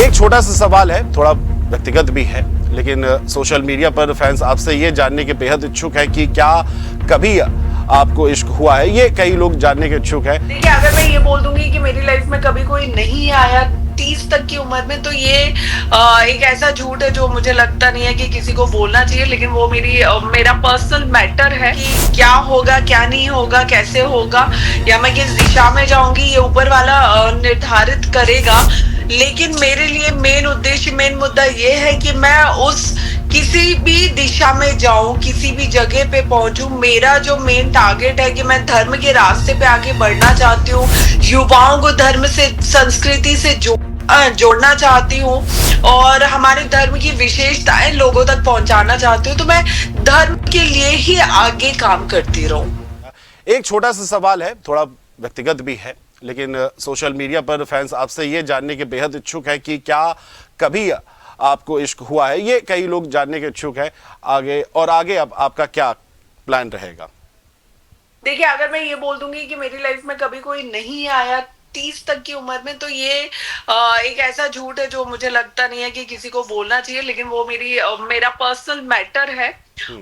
एक छोटा सा सवाल है, थोड़ा व्यक्तिगत भी है, लेकिन सोशल मीडिया पर फैंस आपसे ये जानने के बेहद इच्छुक है कि क्या कभी आपको इश्क हुआ है। ये कई लोग जानने के इच्छुक है। देखिए, अगर मैं ये बोल दूंगी कि मेरी लाइफ में कभी कोई नहीं आया 30 तक की उम्र में, तो ये एक ऐसा झूठ है जो मुझे लगता नहीं है कि किसी को बोलना चाहिए। लेकिन वो मेरा पर्सनल मैटर है कि क्या होगा, क्या नहीं होगा, कैसे होगा, या मैं किस दिशा में जाऊंगी, ये ऊपर वाला निर्धारित करेगा। लेकिन मेरे लिए मेन उद्देश्य, मेन मुद्दा ये है कि मैं उस किसी भी दिशा में जाऊं, किसी भी जगह पे पहुंचूं। मेरा जो मेन टारगेट है कि मैं धर्म के रास्ते पे आगे बढ़ना चाहती हूँ, युवाओं को धर्म से, संस्कृति से जोड़ना चाहती हूँ और हमारे धर्म की विशेषताएं लोगों तक पहुंचाना चाहती हूँ। तो मैं धर्म के लिए ही आगे काम करती रहूं। एक छोटा सा सवाल है, थोड़ा व्यक्तिगत भी है, लेकिन सोशल मीडिया पर फैंस आपसे ये जानने के बेहद इच्छुक है कि क्या कभी आपको इश्क हुआ है। ये कई लोग जानने के इच्छुक है आगे अब आपका क्या प्लान रहेगा। देखिए, अगर मैं ये बोल दूंगी कि मेरी लाइफ में कभी कोई नहीं आया 30 तक की उम्र में, तो ये एक ऐसा झूठ है जो मुझे लगता नहीं है कि किसी को बोलना चाहिए। लेकिन वो मेरा पर्सनल मैटर है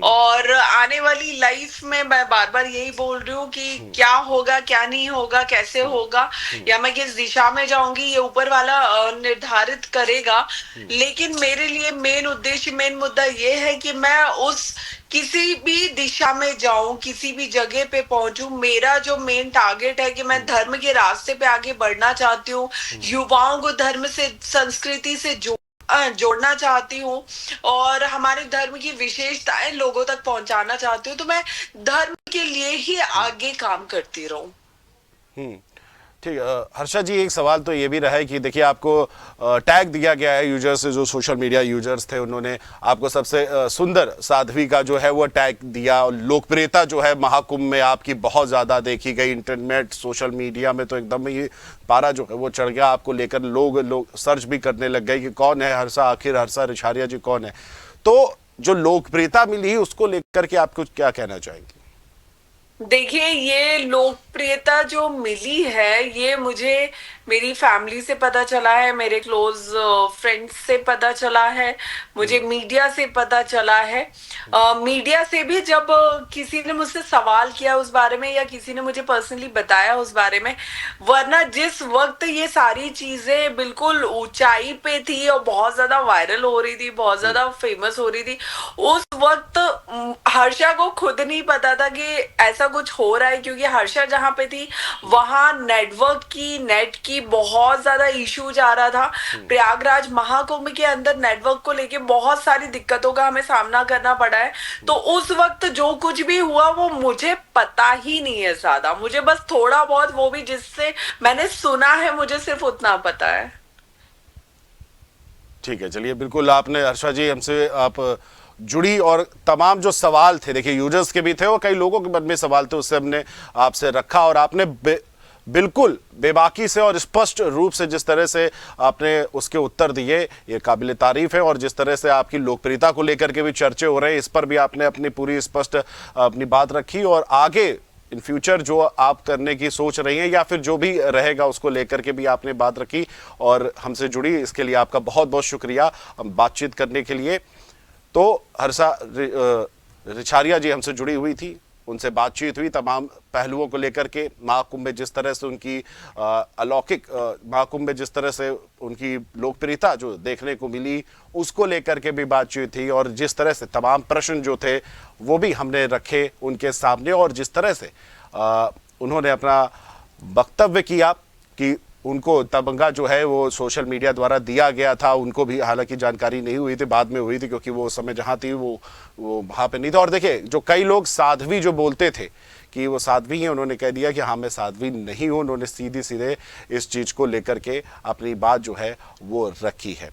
और आने वाली लाइफ में मैं बार बार यही बोल रही हूँ कि क्या होगा, क्या नहीं होगा, कैसे होगा, या मैं किस दिशा में जाऊंगी, ये ऊपर वाला निर्धारित करेगा। लेकिन मेरे लिए मेन उद्देश्य, मेन मुद्दा ये है कि मैं उस किसी भी दिशा में जाऊं, किसी भी जगह पे पहुंचूं। मेरा जो मेन टारगेट है कि मैं धर्म के रास्ते पे आगे बढ़ना चाहती हूँ, युवाओं को धर्म से, संस्कृति से जोड़ना चाहती हूँ और हमारे धर्म की विशेषताएं लोगों तक पहुंचाना चाहती हूँ। तो मैं धर्म के लिए ही आगे काम करती रहूं। ठीक है। हर्षा जी, एक सवाल तो ये भी रहा है कि देखिए आपको टैग दिया गया है यूजर्स से, जो सोशल मीडिया यूजर्स थे उन्होंने आपको सबसे सुंदर साध्वी का जो है वो टैग दिया। और लोकप्रियता जो है महाकुंभ में आपकी बहुत ज़्यादा देखी गई। इंटरनेट, सोशल मीडिया में तो एकदम ही पारा जो है वो चढ़ गया आपको लेकर। लोग सर्च भी करने लग गए कि कौन है हर्षा, आखिर हर्षा रिछारिया जी कौन है। तो जो लोकप्रियता मिली उसको लेकर के आप कुछ क्या कहना चाहेंगे। देखिए, ये लोकप्रियता जो मिली है, ये मुझे मेरी फैमिली से पता चला है, मेरे क्लोज फ्रेंड्स से पता चला है, मुझे मीडिया से पता चला है। मीडिया से भी जब किसी ने मुझसे सवाल किया उस बारे में, या किसी ने मुझे पर्सनली बताया उस बारे में। वरना जिस वक्त ये सारी चीजें बिल्कुल ऊंचाई पे थी और बहुत ज्यादा वायरल हो रही थी, बहुत ज्यादा फेमस हो रही थी, उस वक्त हर्षा को खुद नहीं पता था कि ऐसा कुछ हो रहा है। क्योंकि हर्षा जहां पे थी वहां नेटवर्क की, नेट की बहुत ज्यादा इश्यूज आ रहा था। प्रयागराज महाकुंभ के अंदर नेटवर्क को लेके बहुत सारी दिक्कतों का हमें सामना करना पड़ा है। तो उस वक्त जो कुछ भी हुआ वो मुझे पता ही नहीं है ज्यादा। मुझे बस थोड़ा बहुत, वो भी जिससे मैंने सुना है, मुझे सिर्फ उतना पता है। ठीक है, चलिए, बिल्कुल आपने हर्षा जी हमसे आप जुड़ी और तमाम जो सवाल थे, देखिए यूजर्स के भी थे और कई लोगों के मन में सवाल थे, उससे हमने आपसे रखा और आपने बिल्कुल बेबाकी से और स्पष्ट रूप से जिस तरह से आपने उसके उत्तर दिए, ये काबिल तारीफ है। और जिस तरह से आपकी लोकप्रियता को लेकर के भी चर्चे हो रहे हैं, इस पर भी आपने अपनी पूरी स्पष्ट अपनी बात रखी। और आगे इन फ्यूचर जो आप करने की सोच रही हैं या फिर जो भी रहेगा उसको लेकर के भी आपने बात रखी और हमसे जुड़ी, इसके लिए आपका बहुत बहुत शुक्रिया बातचीत करने के लिए। तो हर्षा रिछारिया जी हमसे जुड़ी हुई थी, उनसे बातचीत हुई तमाम पहलुओं को लेकर के। महाकुंभ में जिस तरह से उनकी अलौकिक, महाकुंभ में जिस तरह से उनकी लोकप्रियता जो देखने को मिली, उसको लेकर के भी बातचीत थी। और जिस तरह से तमाम प्रश्न जो थे वो भी हमने रखे उनके सामने, और जिस तरह से उन्होंने अपना वक्तव्य किया कि उनको तमगा जो है वो सोशल मीडिया द्वारा दिया गया था। उनको भी हालांकि जानकारी नहीं हुई थी, बाद में हुई थी, क्योंकि वो उस समय जहाँ थी वो वहाँ पे नहीं था। और देखिए, जो कई लोग साध्वी जो बोलते थे कि वो साध्वी हैं, उन्होंने कह दिया कि हाँ मैं साध्वी नहीं हूँ। उन्होंने सीधे सीधे इस चीज़ को लेकर के अपनी बात जो है वो रखी है।